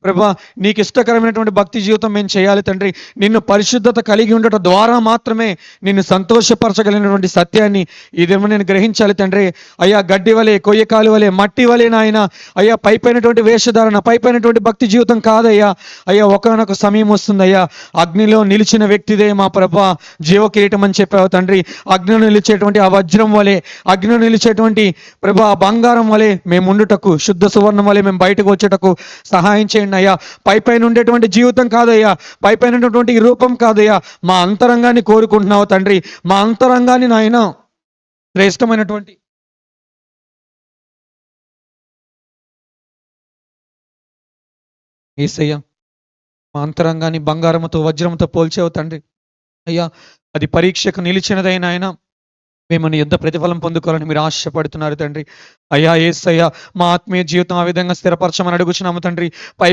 ప్రభా నీకు ఇష్టకరమైనటువంటి భక్తి జీవితం మేము చేయాలి తండ్రి. నిన్ను పరిశుద్ధత కలిగి ఉండటం ద్వారా మాత్రమే నిన్ను సంతోషపరచగలిగినటువంటి సత్యాన్ని ఇదేమో నేను గ్రహించాలి తండ్రి. అయ్యా గడ్డి వలె, కొయ్యకాలు వలె, మట్టి వలె నాయన అయ్యా పైపైనటువంటి వేషధారణ, పైపైనటువంటి భక్తి జీవితం కాదయ్యా. అయ్యా ఒకనొక సమయం వస్తుందయ్యా, అగ్నిలో నిలిచిన వ్యక్తిదే మా ప్రభా జీవ కిరీటం అని చెప్పావు తండ్రి. అగ్నిలో నిలిచేటువంటి ఆ వజ్రం వలె, అగ్నిలో నిలిచేటువంటి ప్రభా బంగారం వలె మేము ఉండుటకు, శుద్ధ సువర్ణం వలె మేము బయటకు వచ్చేటకు సహాయం చేయండి అయ్యా. పైపైన ఉండేటువంటి జీవితం కాదయ్యా, పైపైన ఉండేటువంటి రూపం కాదయ్యా, మా అంతరంగాన్ని కోరుకుంటున్నావు తండ్రి. మా అంతరంగాన్ని నాయన శ్రేష్టమైనటువంటి యేసయ్యా మా అంతరంగాన్ని బంగారముతో వజ్రముతో పోల్చావు తండ్రి. అయ్యా అది పరీక్షకు నిలిచినదైన ఆయన మేము నీ యుద్ధ ప్రతిఫలం పొందుకోవాలని మీరు ఆశపడుతున్నారు తండ్రి. అయ్యా యేసయ్యా మా ఆత్మీయ జీవితం ఆ విధంగా స్థిరపరచమని అడుగుచున్నాము తండ్రి. పై